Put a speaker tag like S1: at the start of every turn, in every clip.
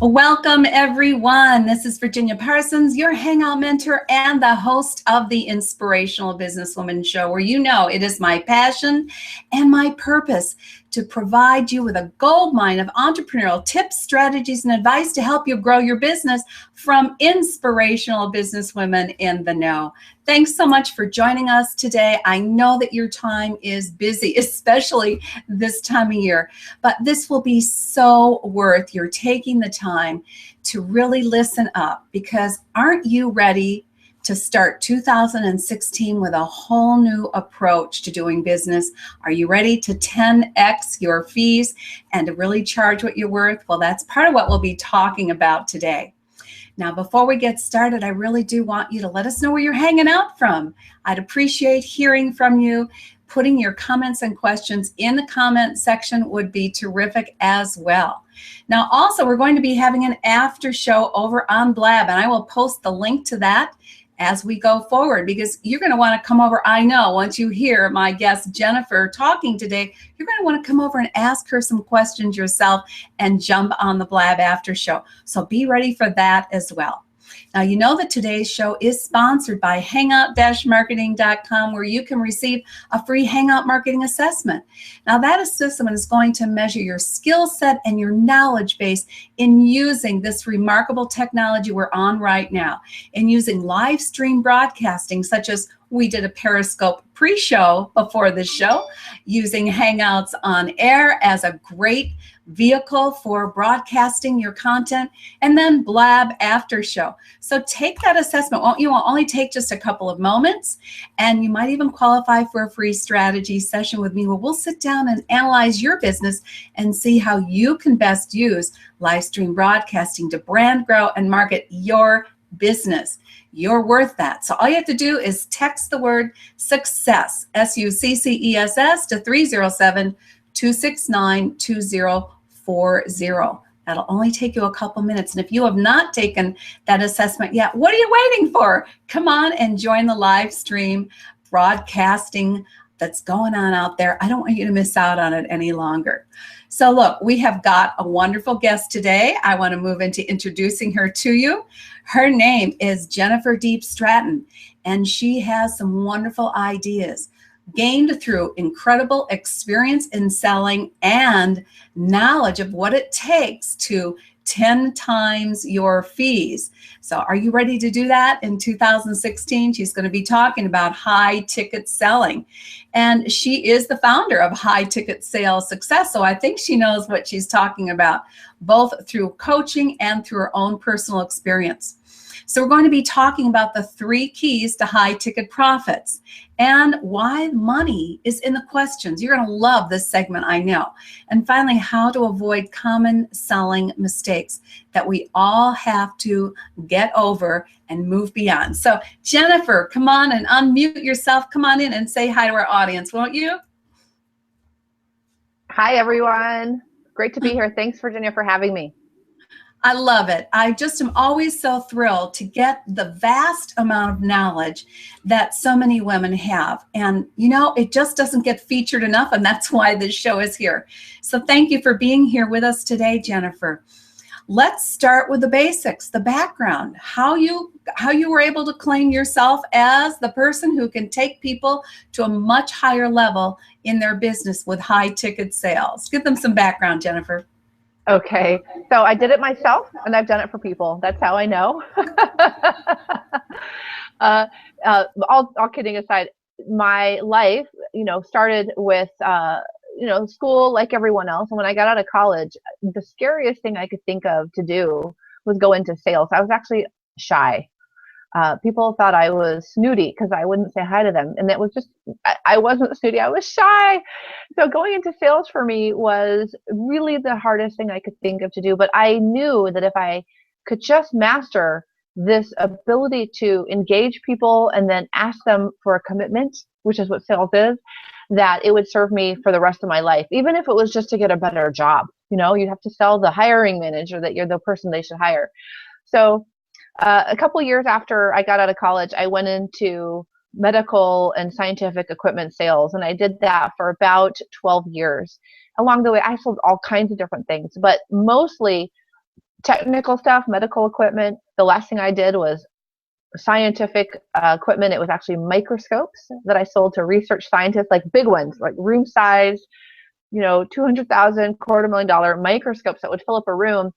S1: Welcome, everyone. This is Virginia Parsons, your Hangout mentor and the host of the Inspirational Businesswoman Show, where you know it is my passion and my purpose to provide you with a goldmine of entrepreneurial tips, strategies, and advice to help you grow your business from inspirational businesswomen in the know. Thanks so much for joining us today. I know that your time is busy, especially this time of year, but this will be so worth your taking the time to really listen up, because aren't you ready to start 2016 with a whole new approach to doing business? Are you ready to 10x your fees and to really charge what you're worth? Well, that's part of what we'll be talking about today. Now, before we get started, I really do want you to let us know where you're hanging out from. I'd appreciate hearing from you. Putting your comments and questions in the comment section would be terrific as well. Now, also, we're going to be having an after show over on Blab, and I will post the link to that as we go forward, because you're going to want to come over. I know once you hear my guest Jennifer talking today, you're going to want to come over and ask her some questions yourself and jump on the Blab after show. So be ready for that as well. Now, you know that today's show is sponsored by hangout-marketing.com, where you can receive a free Hangout marketing assessment. Now, that assessment is going to measure your skill set and your knowledge base in using this remarkable technology we're on right now, and using live stream broadcasting, such as we did a Periscope pre-show before this show, using Hangouts on Air as a great vehicle for broadcasting your content, and then Blab after show. So take that assessment. You will only take just a couple of moments, and you might even qualify for a free strategy session with me, where we'll sit down and analyze your business and see how you can best use live stream broadcasting to brand, grow, and market your business. You're worth that. So all you have to do is text the word success, SUCCESS, to 307-269-2040. That'll only take you a couple minutes. And if you have not taken that assessment yet, what are you waiting for? Come on and join the live stream broadcasting that's going on out there. I don't want you to miss out on it any longer. So look, we have got a wonderful guest today. I want to move into introducing her to you. Her name is Jennifer Deep Stratton, and she has some wonderful ideas gained through incredible experience in selling and knowledge of what it takes to 10 times your fees. So are you ready to do that in 2016? She's going to be talking about high ticket selling. And she is the founder of High Ticket Sales Success. So I think she knows what she's talking about, both through coaching and through her own personal experience. So we're going to be talking about the 3 keys to high ticket profits and why money is in the questions. You're going to love this segment, I know. And finally, how to avoid common selling mistakes that we all have to get over and move beyond. So Jennifer, come on and unmute yourself. Come on in and say hi to our audience, won't you?
S2: Hi, everyone. Great to be here. Thanks, Virginia, for having me.
S1: I love it. I just am always so thrilled to get the vast amount of knowledge that so many women have. And, it just doesn't get featured enough. And that's why this show is here. So thank you for being here with us today, Jennifer. Let's start with the basics, the background, how you were able to claim yourself as the person who can take people to a much higher level in their business with high ticket sales. Give them some background, Jennifer.
S2: Okay, so I did it myself, and I've done it for people. That's how I know. All kidding aside, my life, started with, school like everyone else. And when I got out of college, the scariest thing I could think of to do was go into sales. I was actually shy. People thought I was snooty because I wouldn't say hi to them. And that was just, I wasn't snooty, I was shy. So going into sales for me was really the hardest thing I could think of to do. But I knew that if I could just master this ability to engage people and then ask them for a commitment, which is what sales is, that it would serve me for the rest of my life, even if it was just to get a better job. You have to sell the hiring manager that you're the person they should hire. So a couple years after I got out of college, I went into medical and scientific equipment sales, and I did that for about 12 years. Along the way, I sold all kinds of different things, but mostly technical stuff, medical equipment. The last thing I did was scientific equipment. It was actually microscopes that I sold to research scientists, like big ones, like room size, $200,000, $250,000 microscopes that would fill up a room.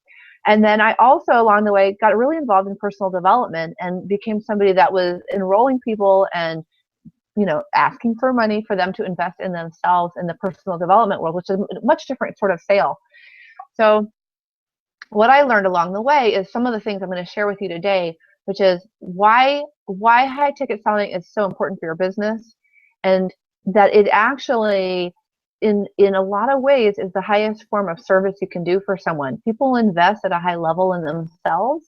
S2: And then I also, along the way, got really involved in personal development and became somebody that was enrolling people and, asking for money for them to invest in themselves in the personal development world, which is a much different sort of sale. So what I learned along the way is some of the things I'm going to share with you today, which is why high ticket selling is so important for your business, and that it actually in a lot of ways is the highest form of service you can do for someone. People invest at a high level in themselves.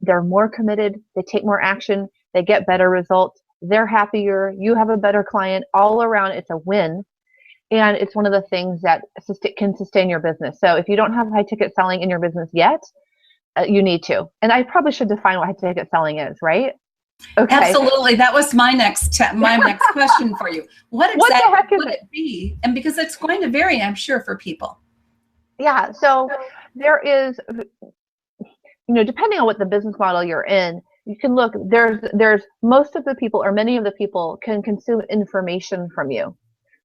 S2: They're more committed, they take more action, they get better results, they're happier, you have a better client. All around, it's a win. And it's one of the things that can sustain your business. So if you don't have high ticket selling in your business yet, you need to. And I probably should define what high ticket selling is, right? Okay.
S1: Absolutely. That was my next question for you. What exactly would it be? And because it's going to vary, I'm sure, for people.
S2: Yeah. So there is, depending on what the business model you're in, you can look, there's most of the people, or many of the people, can consume information from you.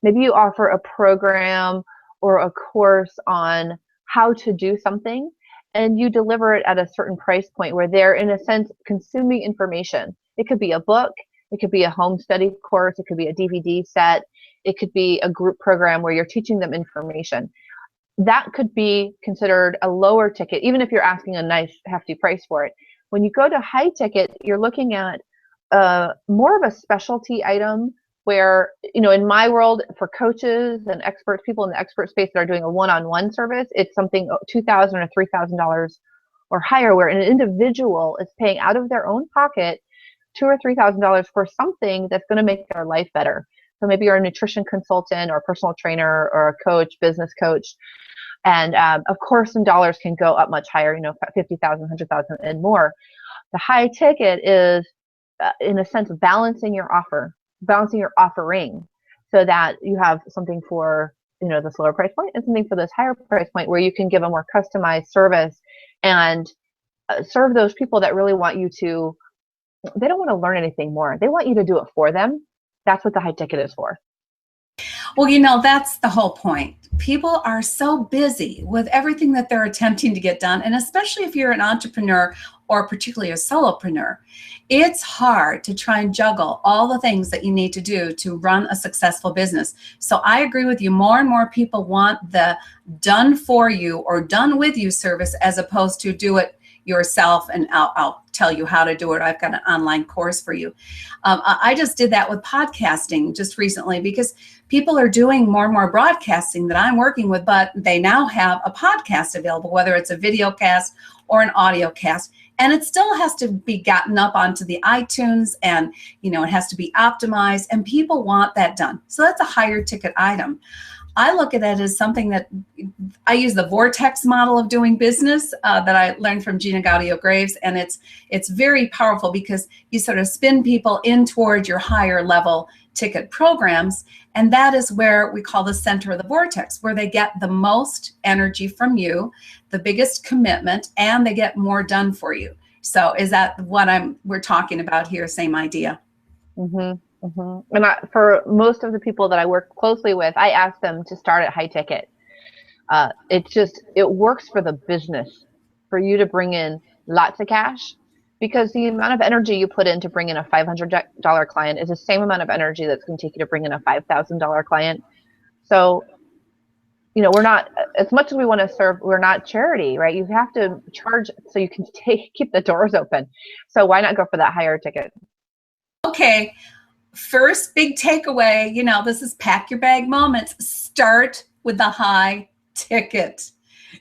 S2: Maybe you offer a program or a course on how to do something, and you deliver it at a certain price point where they're, in a sense, consuming information. It could be a book, it could be a home study course, it could be a DVD set, it could be a group program where you're teaching them information. That could be considered a lower ticket, even if you're asking a nice hefty price for it. When you go to high ticket, you're looking at more of a specialty item where, in my world, for coaches and experts, people in the expert space that are doing a one-on-one service, it's something $2,000 or $3,000 or higher, where an individual is paying out of their own pocket $2,000 or $3,000 for something that's going to make their life better. So maybe you're a nutrition consultant or a personal trainer or a coach, business coach. And of course, some dollars can go up much higher, $50,000, $100,000 and more. The high ticket is, in a sense, balancing your offering, so that you have something for, this lower price point and something for this higher price point where you can give a more customized service and serve those people that really want you to, they don't want to learn anything more. They want you to do it for them. That's what the high ticket is for.
S1: Well, that's the whole point. People are so busy with everything that they're attempting to get done. And especially if you're an entrepreneur or particularly a solopreneur, it's hard to try and juggle all the things that you need to do to run a successful business. So I agree with you. More and more people want the done for you or done with you service, as opposed to do it yourself and I'll tell you how to do it. I've got an online course for you. I just did that with podcasting just recently, because people are doing more and more broadcasting that I'm working with, but they now have a podcast available, whether it's a video cast or an audio cast. And it still has to be gotten up onto the iTunes, and it has to be optimized, and people want that done. So that's a higher ticket item. I look at it as something that I use the vortex model of doing business that I learned from Gina Gaudio Graves, and it's very powerful because you sort of spin people in toward your higher level ticket programs, and that is where we call the center of the vortex, where they get the most energy from you, the biggest commitment, and they get more done for you. So is that what we're talking about here? Same idea.
S2: Mm-hmm, mm-hmm. And for most of the people that I work closely with, I ask them to start at high ticket. It works for the business for you to bring in lots of cash, because the amount of energy you put in to bring in a $500 client is the same amount of energy that's going to take you to bring in a $5,000 client. So, we're not, as much as we want to serve, we're not charity, right? You have to charge so you can keep the doors open. So why not go for that higher ticket?
S1: Okay. First big takeaway, this is pack your bag moments. Start with the high ticket.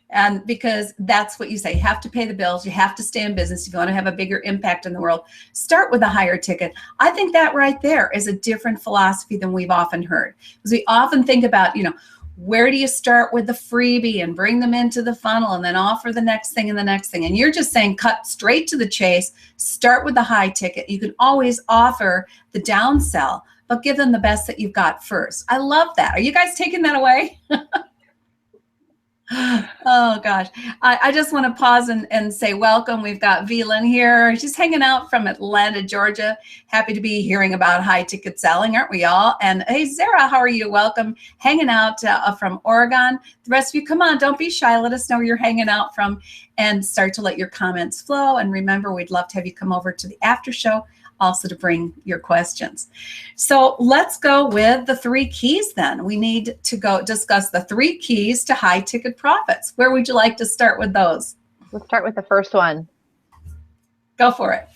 S1: And because that's what you say, you have to pay the bills, you have to stay in business if you want to have a bigger impact in the world. Start with a higher ticket. I think that right there is a different philosophy than we've often heard. Because we often think about, where do you start with the freebie and bring them into the funnel and then offer the next thing and the next thing? And you're just saying cut straight to the chase, start with the high ticket. You can always offer the downsell, but give them the best that you've got first. I love that. Are you guys taking that away? Oh gosh. I just want to pause and say welcome. We've got Velan here. She's hanging out from Atlanta, Georgia. Happy to be hearing about high ticket selling, aren't we all? And hey, Zara, how are you? Welcome. Hanging out from Oregon. The rest of you, come on, don't be shy. Let us know where you're hanging out from and start to let your comments flow. And remember, we'd love to have you come over to the after show also to bring your questions. So let's go with the 3 keys then. We need to go discuss the 3 keys to high ticket profits. Where would you like to start with those?
S2: Let's start with the first one.
S1: Go for it.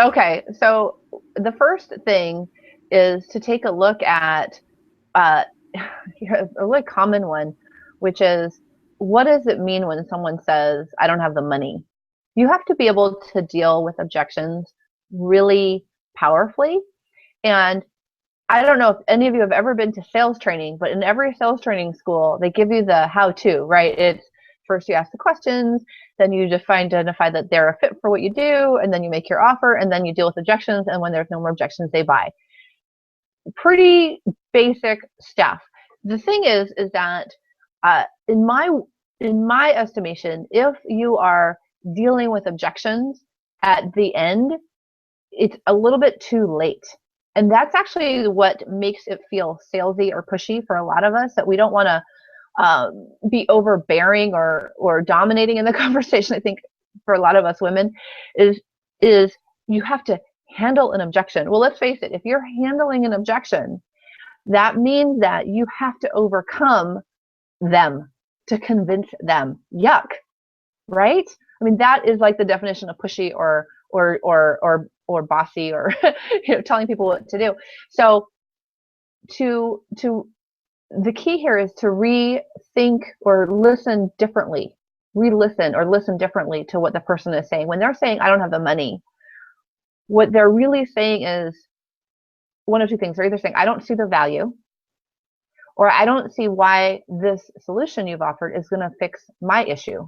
S2: Okay, so the first thing is to take a look at a really common one, which is, what does it mean when someone says, I don't have the money? You have to be able to deal with objections really powerfully. And I don't know if any of you have ever been to sales training, but in every sales training school, they give you the how-to, right? It's first you ask the questions, then you identify that they're a fit for what you do, and then you make your offer, and then you deal with objections, and when there's no more objections, they buy. Pretty basic stuff. The thing is that in my estimation, if you are dealing with objections at the end, it's a little bit too late. And that's actually what makes it feel salesy or pushy for a lot of us, that we don't want to be overbearing or dominating in the conversation. I think for a lot of us women is you have to handle an objection. Well, let's face it, if you're handling an objection, that means that you have to overcome them to convince them. Yuck, right? I mean, that is like the definition of pushy or bossy or telling people what to do. So the key here is to rethink or listen differently, re-listen or listen differently to what the person is saying. When they're saying, I don't have the money, what they're really saying is one of 2 things. They're either saying, I don't see the value, or I don't see why this solution you've offered is going to fix my issue.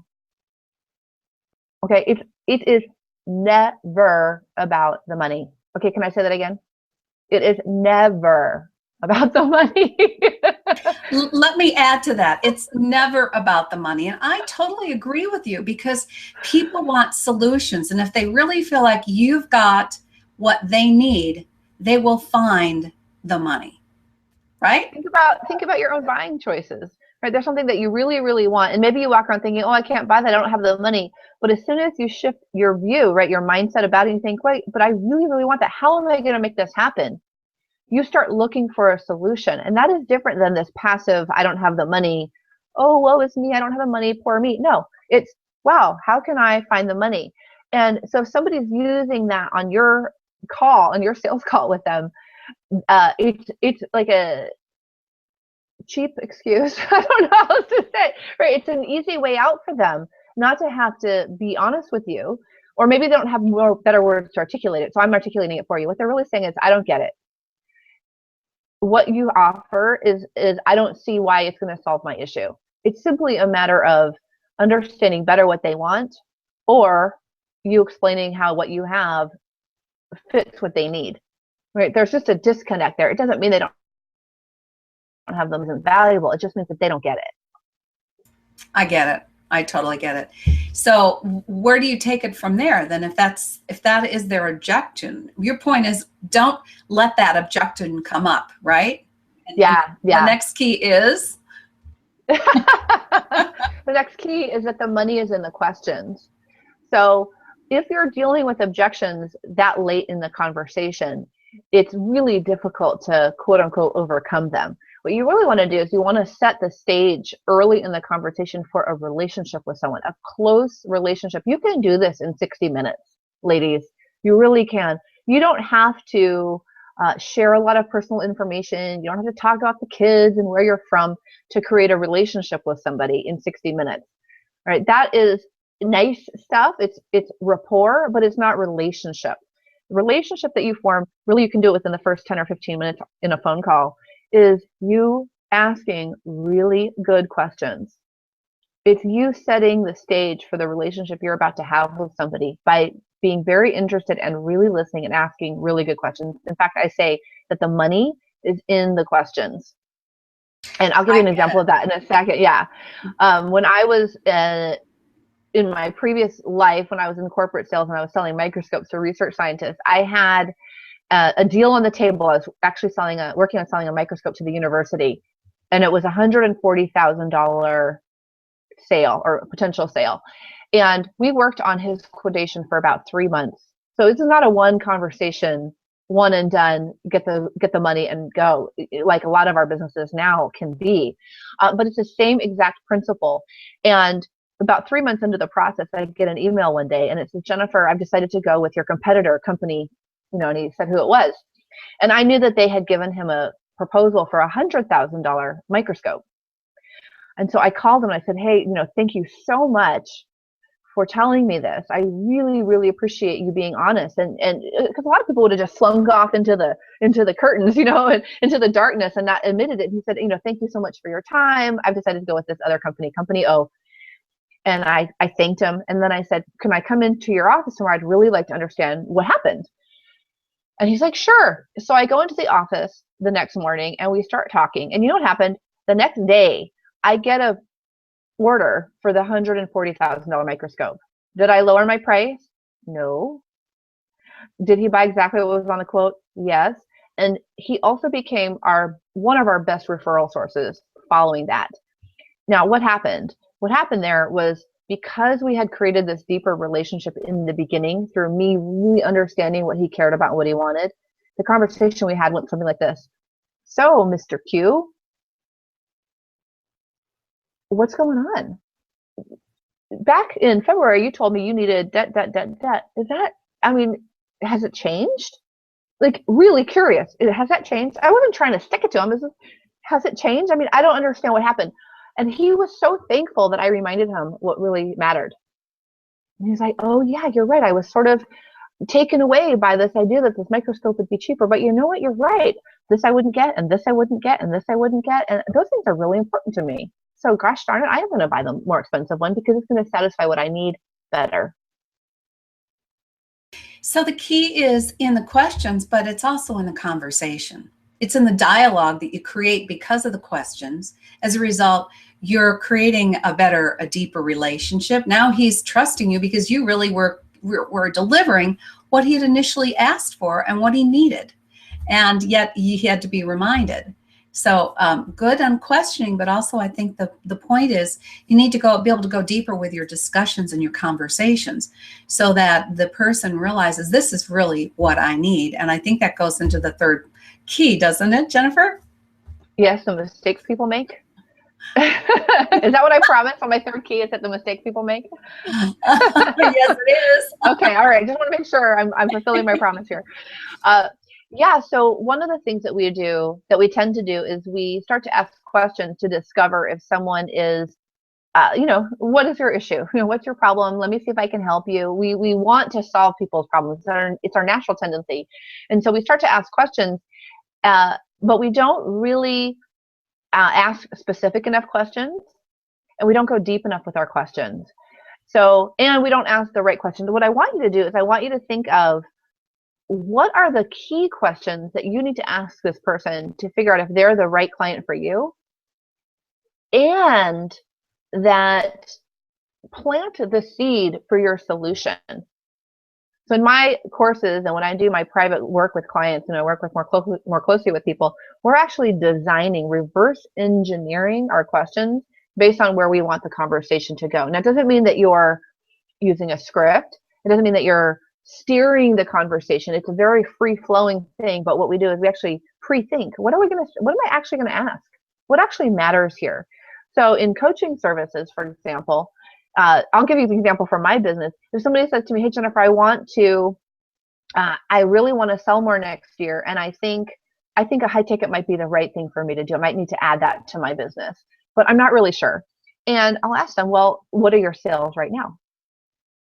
S2: Okay, it is never about the money. Okay, can I say that again? It is never about the money.
S1: Let me add to that. It's never about the money. And I totally agree with you, because people want solutions. And if they really feel like you've got what they need, they will find the money, right?
S2: Think about your own buying choices, right? There's something that you really, really want. And maybe you walk around thinking, oh, I can't buy that. I don't have the money. But as soon as you shift your view, right, your mindset about it, and you think, wait, but I really, really want that. How am I going to make this happen? You start looking for a solution. And that is different than this passive, I don't have the money. Oh, woe is me. I don't have the money. Poor me. No, it's, wow, how can I find the money? And so if somebody's using that on your call, on your sales call with them, it's like a cheap excuse. I don't know how else to say, right? It's an easy way out for them not to have to be honest with you, or maybe they don't have better words to articulate it. So I'm articulating it for you. What they're really saying is, I don't get it. what you offer is I don't see why it's going to solve my issue. It's simply a matter of understanding better what they want, or you explaining how what you have fits what they need. Right? There's just a disconnect there. It doesn't mean they don't have them as valuable. It just means that they don't get it.
S1: I get it. I totally get it. So where do you take it from there then? If that is their objection, your point is don't let that objection come up, right?
S2: Yeah.
S1: The next key is?
S2: The next key is that the money is in the questions. So if you're dealing with objections that late in the conversation, it's really difficult to quote unquote overcome them. What you really want to do is you want to set the stage early in the conversation for a relationship with someone, a close relationship. You can do this in 60 minutes, ladies. You really can. You don't have to share a lot of personal information. You don't have to talk about the kids and where you're from to create a relationship with somebody in 60 minutes. Right? That is nice stuff. It's rapport, but it's not relationship. The relationship that you form, really you can do it within the first 10 or 15 minutes in a phone call, is you asking really good questions. It's you setting the stage for the relationship you're about to have with somebody by being very interested and really listening and asking really good questions. In fact, I say that the money is in the questions. And I'll give you an example of that in a second. Yeah. When I was in my previous life, when I was in corporate sales and I was selling microscopes to research scientists, I had a deal on the table. I was actually working on selling a microscope to the university, and it was $140,000 sale or potential sale. And we worked on his quotation for about 3 months. So this is not a one conversation, one and done, get the money and go, like a lot of our businesses now can be. But it's the same exact principle. And about 3 months into the process, I get an email one day, and it says, Jennifer, I've decided to go with your competitor company, and he said who it was. And I knew that they had given him a proposal for $100,000 microscope. And so I called him and I said, hey, thank you so much for telling me this. I really, really appreciate you being honest. And because a lot of people would have just flung off into the curtains, and into the darkness and not admitted it. He said, thank you so much for your time. I've decided to go with this other company O. And I thanked him. And then I said, can I come into your office tomorrow? I'd really like to understand what happened. And he's like, sure. So I go into the office the next morning and we start talking. And you know what happened? The next day, I get a order for the $140,000 microscope. Did I lower my price? No. Did he buy exactly what was on the quote? Yes. And he also became one of our best referral sources following that. Now, what happened? What happened there was, because we had created this deeper relationship in the beginning through me really understanding what he cared about and what he wanted, the conversation we had went something like this. So, Mr. Q, what's going on? Back in February, you told me you needed debt. Is that, has it changed? Like, really curious. Has that changed? I wasn't trying to stick it to him. Has it changed? I don't understand what happened. And he was so thankful that I reminded him what really mattered. And he's like, oh yeah, you're right. I was sort of taken away by this idea that this microscope would be cheaper, but you know what? You're right. This I wouldn't get, and this I wouldn't get, and this I wouldn't get. And those things are really important to me. So gosh darn it, I am going to buy the more expensive one because it's going to satisfy what I need better.
S1: So the key is in the questions, but it's also in the conversation. It's in the dialogue that you create because of the questions. As a result, you're creating a deeper relationship. Now he's trusting you because you really were delivering what he had initially asked for and what he needed. And yet he had to be reminded. So good on questioning, but also I think the point is you need to be able to go deeper with your discussions and your conversations so that the person realizes this is really what I need. And I think that goes into the third key, doesn't it, Jennifer?
S2: Yes, the mistakes people make. Is that what I promised on my third key? Is that the mistakes people make?
S1: Yes, it is.
S2: Okay, all right. Just want to make sure I'm fulfilling my promise here. Yeah, so one of the things that we tend to do is we start to ask questions to discover if someone is, what is your issue? What's your problem? Let me see if I can help you. We want to solve people's problems. It's our natural tendency. And so we start to ask questions but we don't really ask specific enough questions, and we don't go deep enough with our questions. So, and we don't ask the right questions. What I want you to do is I want you to think of what are the key questions that you need to ask this person to figure out if they're the right client for you, and that plant the seed for your solution. So in my courses and when I do my private work with clients and I work with more closely with people, we're actually designing, reverse engineering our questions based on where we want the conversation to go. Now, it doesn't mean that you're using a script. It doesn't mean that you're steering the conversation. It's a very free-flowing thing. But what we do is we actually pre-think. What am I actually going to ask? What actually matters here? So in coaching services, for example, I'll give you an example from my business. If somebody says to me, hey, Jennifer, I really want to sell more next year. And I think a high ticket might be the right thing for me to do. I might need to add that to my business, but I'm not really sure. And I'll ask them, well, what are your sales right now?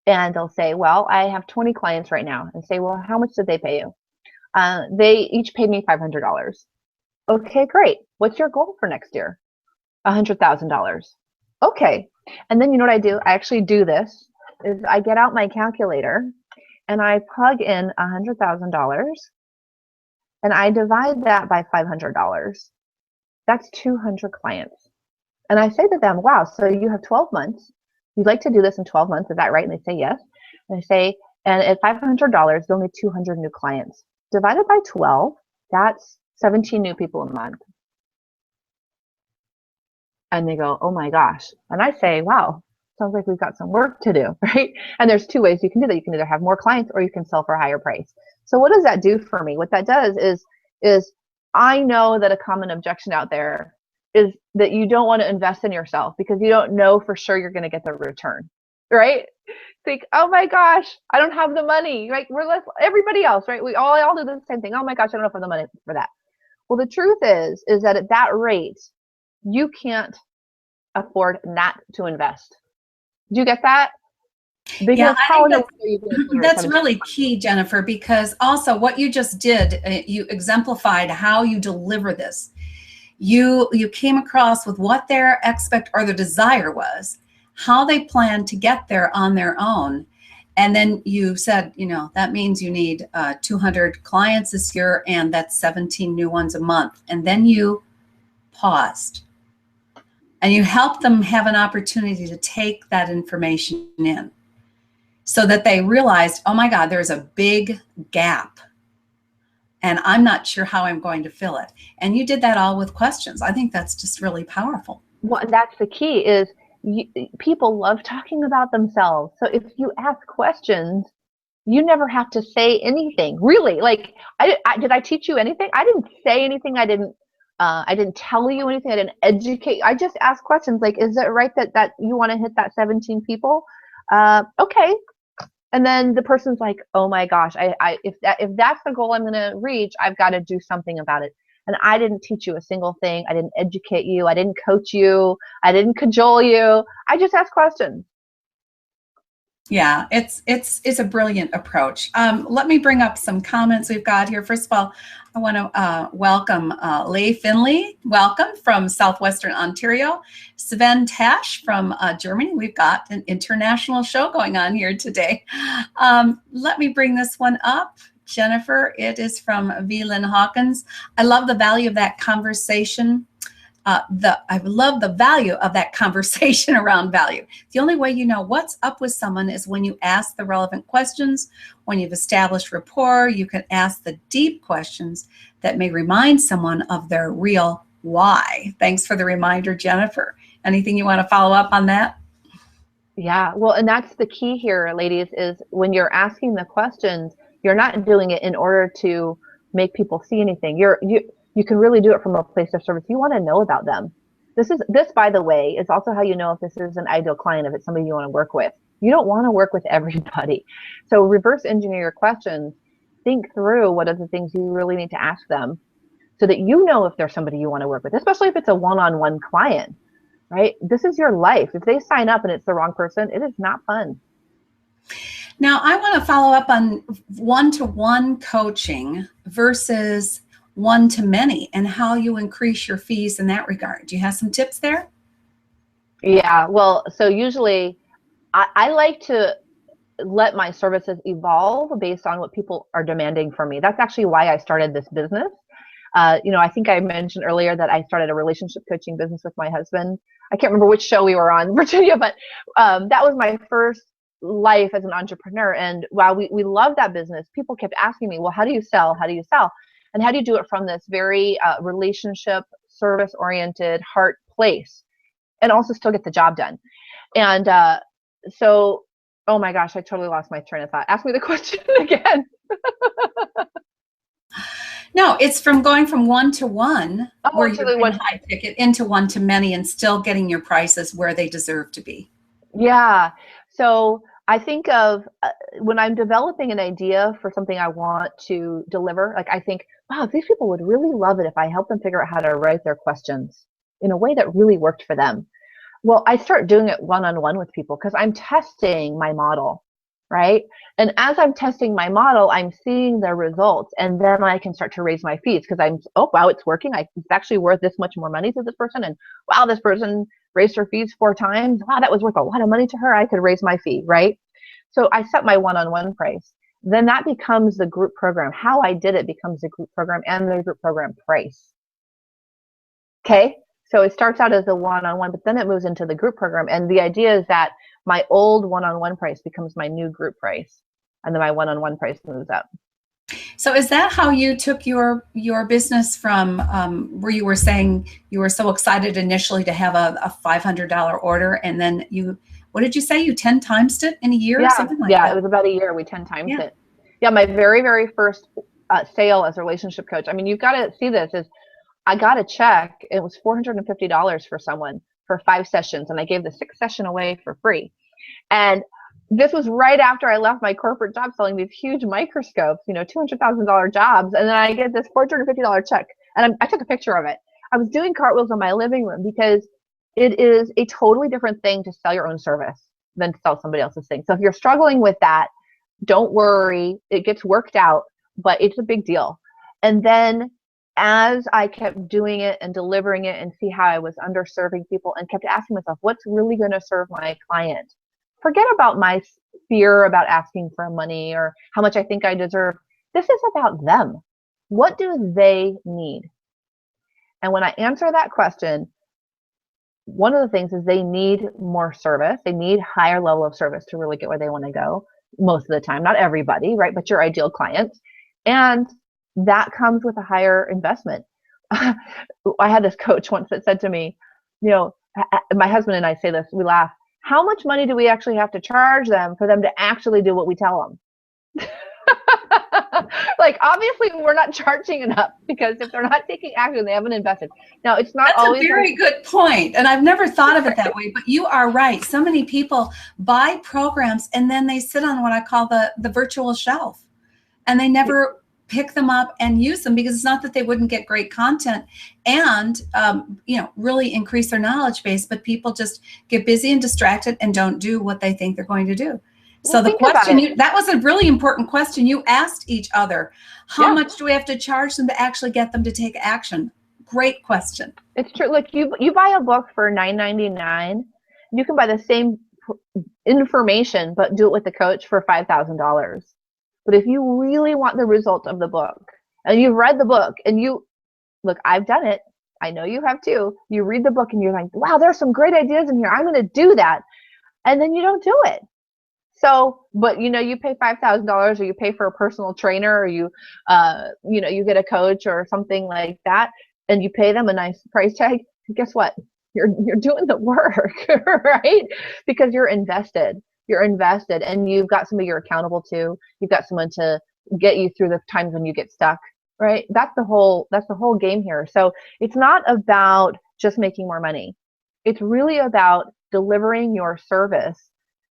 S2: And they'll say, well, I have 20 clients right now. And say, well, how much did they pay you? They each paid me $500. Okay, great. What's your goal for next year? $100,000. Okay. And then you know what I do? I actually do this, is I get out my calculator and I plug in $100,000 and I divide that by $500. That's 200 clients. And I say to them, wow, so you have 12 months. You'd like to do this in 12 months. Is that right? And they say, yes. And I say, and at $500, you'll need 200 new clients. Divided by 12, that's 17 new people a month. And they go, oh my gosh. And I say, wow, sounds like we've got some work to do, right? And there's two ways you can do that. You can either have more clients or you can sell for a higher price. So what does that do for me? What that does is I know that a common objection out there is that you don't want to invest in yourself because you don't know for sure you're going to get the return, right? Think, oh my gosh, I don't have the money, right? We're like everybody else, right? We all do the same thing. Oh my gosh, I don't have the money for that. Well, the truth is that at that rate, you can't afford not to invest. Do you get that?
S1: Because yeah, I think that's really key, Jennifer, because also what you just did, you exemplified how you deliver this. You came across with what their the desire was, how they plan to get there on their own. And then you said, that means you need 200 clients this year, and that's 17 new ones a month. And then you paused. And you help them have an opportunity to take that information in so that they realized, oh my God, there's a big gap and I'm not sure how I'm going to fill it. And you did that all with questions. I think that's just really powerful.
S2: Well, that's the key is people love talking about themselves. So if you ask questions, you never have to say anything. Really, like, did I teach you anything? I didn't say anything. I didn't tell you anything. I didn't educate. I just asked questions like, is it right that you want to hit that 17 people? Okay. And then the person's like, oh my gosh, if that's the goal I'm going to reach, I've got to do something about it. And I didn't teach you a single thing. I didn't educate you. I didn't coach you. I didn't cajole you. I just asked questions.
S1: Yeah, it's a brilliant approach. Let me bring up some comments we've got here. First of all, I want to welcome Leigh Finley. Welcome from Southwestern Ontario. Sven Tash from Germany. We've got an international show going on here today. Let me bring this one up. Jennifer, it is from Velin Hawkins. I love the value of that conversation. I love the value of that conversation around value. The only way you know what's up with someone is when you ask the relevant questions. When you've established rapport, you can ask the deep questions that may remind someone of their real why. Thanks for the reminder, Jennifer. Anything you want to follow up on that?
S2: Yeah, well, and that's the key here, ladies, is when you're asking the questions, you're not doing it in order to make people see anything. You can really do it from a place of service. You want to know about them. This, by the way, is also how you know if this is an ideal client, if it's somebody you want to work with. You don't want to work with everybody. So reverse engineer your questions. Think through what are the things you really need to ask them so that you know if there's somebody you want to work with, especially if it's a one-on-one client, right? This is your life. If they sign up and it's the wrong person, it is not fun.
S1: Now, I want to follow up on one-to-one coaching versus one to many and how you increase your fees in that regard. Do you have some tips there?
S2: Yeah, well, so usually I like to let my services evolve based on what people are demanding from me. That's actually why I started this business. I think I mentioned earlier that I started a relationship coaching business with my husband. I can't remember which show we were on, Virginia, but that was my first life as an entrepreneur. And while we loved that business, people kept asking me, well, how do you sell? How do you sell? And how do you do it from this very relationship, service-oriented heart place and also still get the job done? And so, oh my gosh, I totally lost my train of thought. Ask me the question again.
S1: No, it's from going from one to one, where
S2: To
S1: you're in high ticket, into one to many and still getting your prices where they deserve to be.
S2: Yeah. So I think of when I'm developing an idea for something I want to deliver, like I think, wow, these people would really love it if I help them figure out how to write their questions in a way that really worked for them. Well, I start doing it one-on-one with people because I'm testing my model, right? And as I'm testing my model, I'm seeing the results, and then I can start to raise my fees because oh, wow, it's working. It's actually worth this much more money to this person. And wow, this person raised her fees 4 times. Wow, that was worth a lot of money to her. I could raise my fee, right? So I set my one-on-one price. Then that becomes the group program. How I did it becomes the group program and the group program price. Okay? So it starts out as a one-on-one, but then it moves into the group program. And the idea is that my old one-on-one price becomes my new group price. And then my one-on-one price moves up.
S1: So is that how you took your business from where you were saying you were so excited initially to have a $500 order, and then what did you say? You 10 times it in a year or something like that?
S2: Yeah, it was about a year. We 10 times it. Yeah, my very, very first sale as a relationship coach. I mean, you've got to see this is I got a check. It was $450 for someone for 5 sessions, and I gave the 6th session away for free. And this was right after I left my corporate job selling these huge microscopes, $200,000 jobs. And then I get this $450 check, and I took a picture of it. I was doing cartwheels in my living room because it is a totally different thing to sell your own service than to sell somebody else's thing. So if you're struggling with that, don't worry. It gets worked out, but it's a big deal. And then as I kept doing it and delivering it and see how I was underserving people and kept asking myself, what's really going to serve my client? Forget about my fear about asking for money or how much I think I deserve. This is about them. What do they need? And when I answer that question, one of the things is they need more service. They need higher level of service to really get where they want to go most of the time. Not everybody, right? But your ideal client. And that comes with a higher investment. I had this coach once that said to me, my husband and I say this, we laugh. How much money do we actually have to charge them for them to actually do what we tell them? Like, obviously, we're not charging enough because if they're not taking action, they haven't invested. Now, it's not always.
S1: That's a very good point. And I've never thought of it that way, but you are right. So many people buy programs and then they sit on what I call the virtual shelf, and they never pick them up and use them, because it's not that they wouldn't get great content and really increase their knowledge base, but people just get busy and distracted and don't do what they think they're going to do. So the question, that was a really important question. You asked each other, how much do we have to charge them to actually get them to take action? Great question.
S2: It's true. Look, you buy a book for $9.99. You can buy the same information, but do it with the coach for $5,000. But if you really want the result of the book, and you've read the book, and look, I've done it. I know you have too. You read the book and you're like, wow, there's some great ideas in here. I'm going to do that. And then you don't do it. So, but you pay $5,000, or you pay for a personal trainer, or you get a coach or something like that, and you pay them a nice price tag. Guess what? You're doing the work, right? Because you're invested. You're invested, and you've got somebody you're accountable to. You've got someone to get you through the times when you get stuck, right? That's the whole game here. So it's not about just making more money. It's really about delivering your service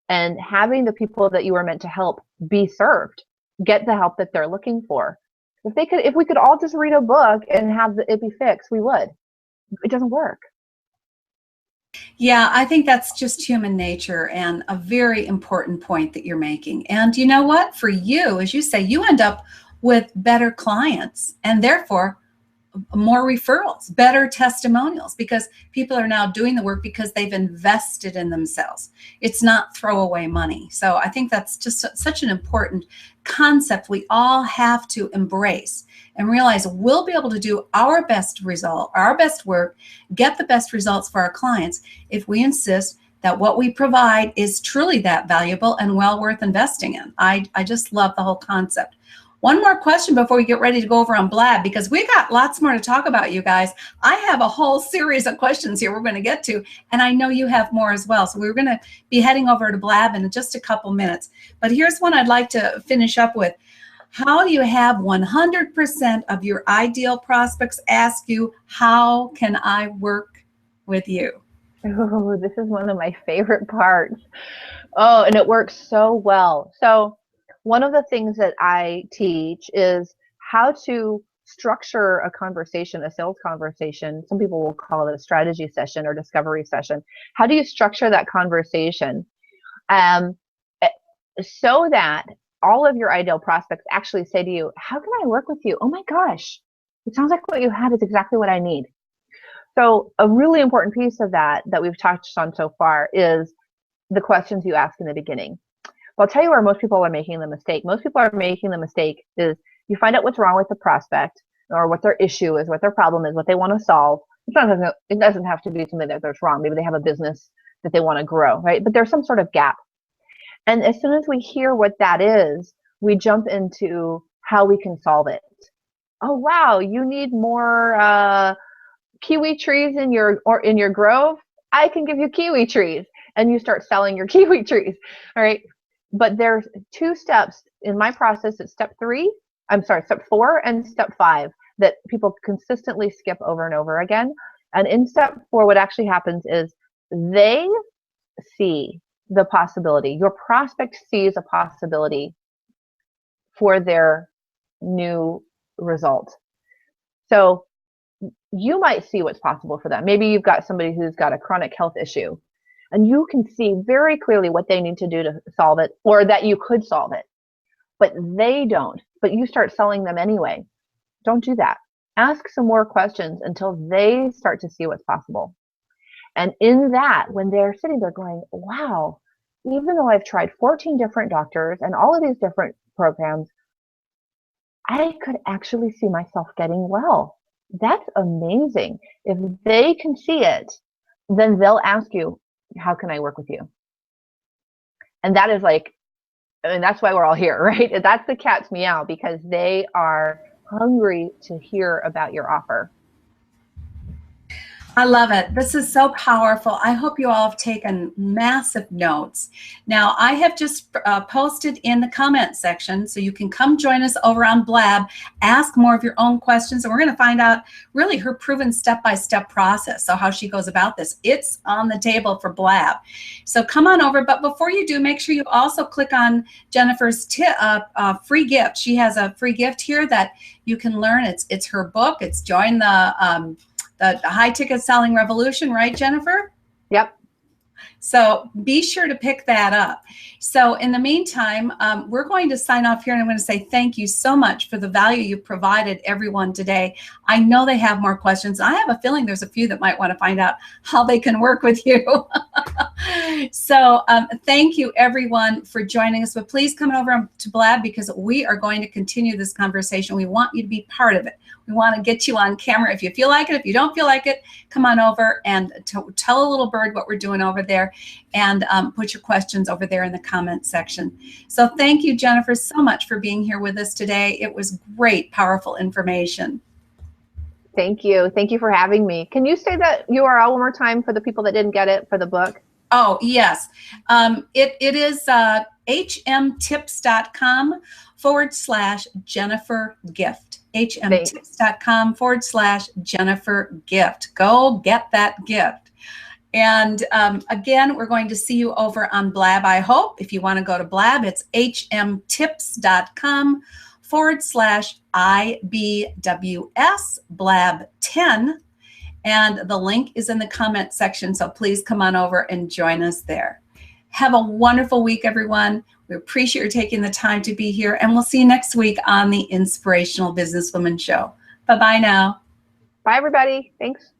S2: and having the people that you are meant to help be served, get the help that they're looking for. If we could all just read a book and have it be fixed, we would. It doesn't work.
S1: Yeah, I think that's just human nature, and a very important point that you're making. And you know what? For you, as you say, you end up with better clients and therefore more referrals, better testimonials, because people are now doing the work because they've invested in themselves. It's not throwaway money. So I think that's just such an important concept we all have to embrace and realize we'll be able to do our best result, our best work, get the best results for our clients if we insist that what we provide is truly that valuable and well worth investing in. I just love the whole concept. One more question before we get ready to go over on Blab, because we got lots more to talk about, you guys. I have a whole series of questions here we're going to get to, and I know you have more as well. So we're going to be heading over to Blab in just a couple minutes. But here's one I'd like to finish up with. How do you have 100% of your ideal prospects ask you, how can I work with you?
S2: Oh, this is one of my favorite parts. Oh, and it works so well. So one of the things that I teach is how to structure a conversation, a sales conversation. Some people will call it a strategy session or discovery session. How do you structure that conversation so that all of your ideal prospects actually say to you, how can I work with you? Oh my gosh, it sounds like what you have is exactly what I need. So a really important piece of that we've touched on so far is the questions you ask in the beginning. Well, I'll tell you where most people are making the mistake. Most people are making the mistake is you find out what's wrong with the prospect or what their issue is, what their problem is, what they want to solve. It doesn't have to be something that's wrong. Maybe they have a business that they want to grow, right? But there's some sort of gap. And as soon as we hear what that is, we jump into how we can solve it. Oh, wow, you need more kiwi trees in your grove. I can give you kiwi trees. And you start selling your kiwi trees. All right. But there's 2 steps in my process. It's step 4 and step 5 that people consistently skip over and over again. And in step 4, what actually happens is they see the possibility. Your prospect sees a possibility for their new result. So you might see what's possible for them. Maybe you've got somebody who's got a chronic health issue, and you can see very clearly what they need to do to solve it, or that you could solve it, but they don't. But you start selling them anyway. Don't do that. Ask some more questions until they start to see what's possible. And in that, when they're sitting there going, wow, even though I've tried 14 different doctors and all of these different programs, I could actually see myself getting well. That's amazing. If they can see it, then they'll ask you, how can I work with you? And that is that's why we're all here, right? That's the cat's meow, because they are hungry to hear about your offer.
S1: I love it. This is so powerful. I hope you all have taken massive notes. Now, I have just posted in the comment section, so you can come join us over on Blab, ask more of your own questions, and we're going to find out really her proven step-by-step process, so how she goes about this. It's on the table for Blab. So come on over, but before you do, make sure you also click on Jennifer's free gift. She has a free gift here that you can learn. It's her book. It's Join the high ticket selling revolution, right, Jennifer?
S2: Yep.
S1: So be sure to pick that up. So in the meantime, we're going to sign off here, and I'm going to say thank you so much for the value you provided everyone today. I know they have more questions. I have a feeling there's a few that might want to find out how they can work with you. So thank you everyone for joining us, but please come over to Blab, because we are going to continue this conversation. We want you to be part of it. We want to get you on camera if you feel like it. If you don't feel like it, come on over and tell a little bird what we're doing over there, and put your questions over there in the comment section. So thank you, Jennifer, so much for being here with us today. It was great, powerful information.
S2: Thank you. Thank you for having me. Can you say that URL one more time for the people that didn't get it for the book?
S1: Oh, yes. It is hmtips.com/Jennifer Gift. hmtips.com/Jennifer Gift. Go get that gift. And again, we're going to see you over on Blab, I hope. If you want to go to Blab, it's hmtips.com/IBWS Blab 10. And the link is in the comment section, so please come on over and join us there. Have a wonderful week, everyone. We appreciate you taking the time to be here, and we'll see you next week on the Inspirational Businesswoman Show. Bye-bye now.
S2: Bye, everybody. Thanks.